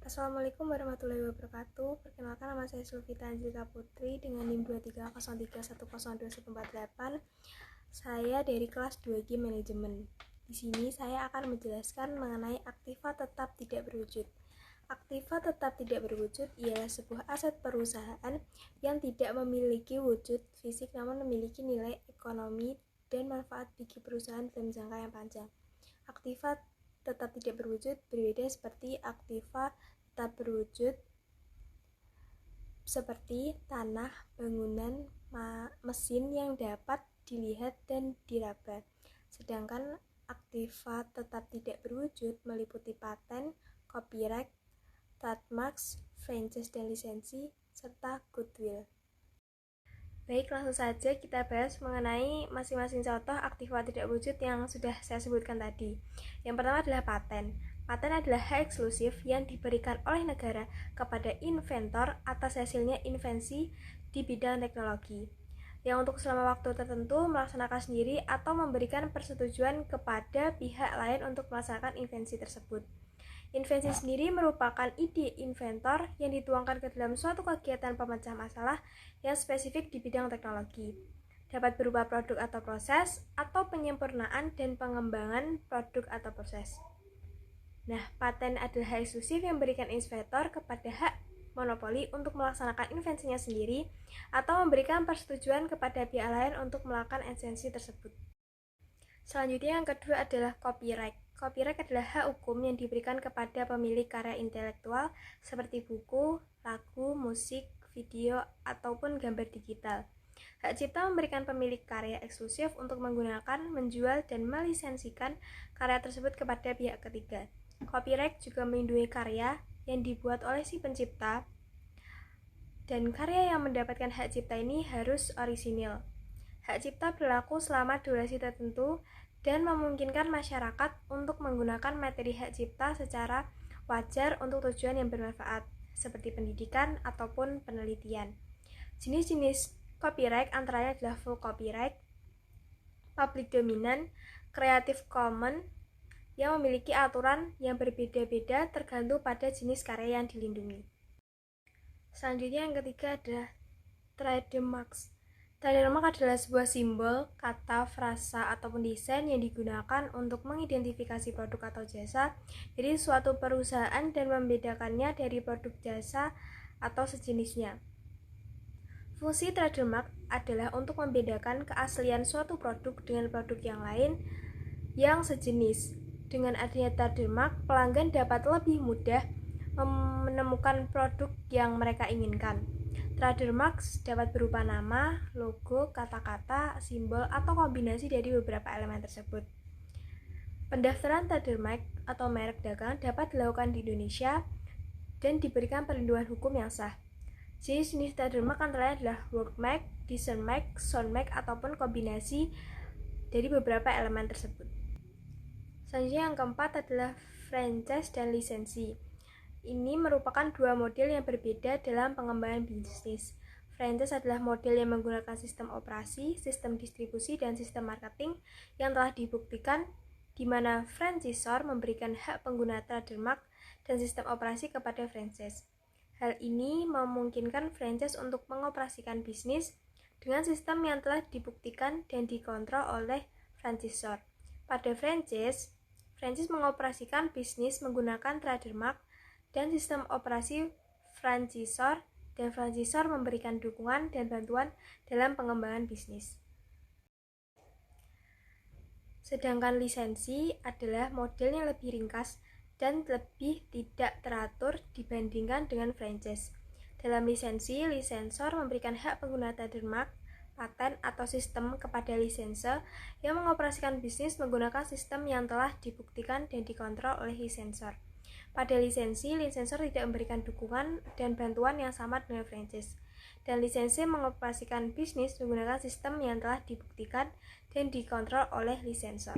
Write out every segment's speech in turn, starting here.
Assalamualaikum warahmatullahi wabarakatuh. Perkenalkan, nama saya Sulfita Angelika Putri dengan NIM 23031021448. Saya dari kelas 2G Manajemen. Di sini saya akan menjelaskan mengenai aktiva tetap tidak berwujud. Aktiva tetap tidak berwujud ialah sebuah aset perusahaan yang tidak memiliki wujud fisik namun memiliki nilai ekonomi dan manfaat bagi perusahaan dalam jangka yang panjang. Aktiva tetap tidak berwujud berbeda seperti aktiva tetap berwujud seperti tanah, bangunan, mesin yang dapat dilihat dan diraba. Sedangkan aktiva tetap tidak berwujud meliputi paten, copyright, trademarks, franchise dan lisensi, serta goodwill. Baik, langsung saja kita bahas mengenai masing-masing contoh aktiva tidak wujud yang sudah saya sebutkan tadi. Yang pertama adalah paten. Paten adalah hak eksklusif yang diberikan oleh negara kepada inventor atas hasilnya invensi di bidang teknologi, yang untuk selama waktu tertentu melaksanakan sendiri atau memberikan persetujuan kepada pihak lain untuk melaksanakan invensi tersebut. Invensi sendiri merupakan ide inventor yang dituangkan ke dalam suatu kegiatan pemecah masalah yang spesifik di bidang teknologi. Dapat berupa produk atau proses, atau penyempurnaan dan pengembangan produk atau proses. Nah, paten adalah hak eksklusif yang memberikan inventor kepada hak monopoli untuk melaksanakan invensinya sendiri atau memberikan persetujuan kepada pihak lain untuk melakukan invensi tersebut. Selanjutnya yang kedua adalah copyright. Copyright adalah hak hukum yang diberikan kepada pemilik karya intelektual seperti buku, lagu, musik, video, ataupun gambar digital. Hak cipta memberikan pemilik karya eksklusif untuk menggunakan, menjual, dan melisensikan karya tersebut kepada pihak ketiga. Copyright juga melindungi karya yang dibuat oleh si pencipta, dan karya yang mendapatkan hak cipta ini harus orisinil. Hak cipta berlaku selama durasi tertentu dan memungkinkan masyarakat untuk menggunakan materi hak cipta secara wajar untuk tujuan yang bermanfaat, seperti pendidikan ataupun penelitian. Jenis-jenis copyright antaranya adalah full copyright, public dominant, creative commons, yang memiliki aturan yang berbeda-beda tergantung pada jenis karya yang dilindungi. Selanjutnya yang ketiga adalah trademarks. Trademark adalah sebuah simbol, kata, frasa, ataupun desain yang digunakan untuk mengidentifikasi produk atau jasa dari suatu perusahaan dan membedakannya dari produk jasa atau sejenisnya. Fungsi trademark adalah untuk membedakan keaslian suatu produk dengan produk yang lain yang sejenis. Dengan adanya trademark, pelanggan dapat lebih mudah menemukan produk yang mereka inginkan. Trademark dapat berupa nama, logo, kata-kata, simbol, atau kombinasi dari beberapa elemen tersebut. Pendaftaran trademark atau merek dagang dapat dilakukan di Indonesia dan diberikan perlindungan hukum yang sah. Jenis-jenis trademark antara adalah wordmark, designmark, soundmark, ataupun kombinasi dari beberapa elemen tersebut. Selanjutnya yang keempat adalah franchise dan lisensi. Ini merupakan dua model yang berbeda dalam pengembangan bisnis. Franchise adalah model yang menggunakan sistem operasi, sistem distribusi, dan sistem marketing yang telah dibuktikan, di mana franchisor memberikan hak pengguna trademark dan sistem operasi kepada franchise. Hal ini memungkinkan franchise untuk mengoperasikan bisnis dengan sistem yang telah dibuktikan dan dikontrol oleh franchisor. Pada franchise mengoperasikan bisnis menggunakan trademark dan sistem operasi franchisor, dan franchisor memberikan dukungan dan bantuan dalam pengembangan bisnis. Sedangkan lisensi adalah model yang lebih ringkas dan lebih tidak teratur dibandingkan dengan franchise. Dalam lisensi, lisensor memberikan hak pengguna trademark, paten, atau sistem kepada lisense yang mengoperasikan bisnis menggunakan sistem yang telah dibuktikan dan dikontrol oleh lisensor. Pada lisensi, lisensor tidak memberikan dukungan dan bantuan yang sama dengan franchise, dan lisensi mengoperasikan bisnis menggunakan sistem yang telah dibuktikan dan dikontrol oleh lisensor.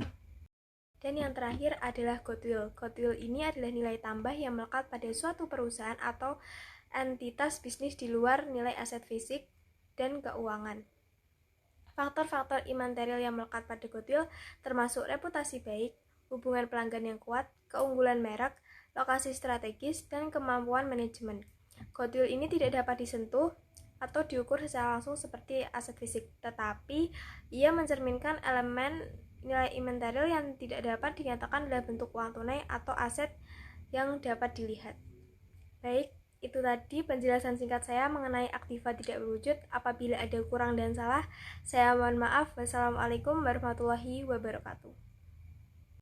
Dan yang terakhir adalah goodwill. Goodwill ini adalah nilai tambah yang melekat pada suatu perusahaan atau entitas bisnis di luar nilai aset fisik dan keuangan. Faktor-faktor imaterial yang melekat pada goodwill termasuk reputasi baik, hubungan pelanggan yang kuat, keunggulan merek, lokasi strategis, dan kemampuan manajemen. Goodwill ini tidak dapat disentuh atau diukur secara langsung seperti aset fisik, tetapi ia mencerminkan elemen nilai imaterial yang tidak dapat dinyatakan dalam bentuk uang tunai atau aset yang dapat dilihat. Baik, itu tadi penjelasan singkat saya mengenai aktiva tidak berwujud. Apabila ada kurang dan salah, saya mohon maaf. Wassalamualaikum warahmatullahi wabarakatuh.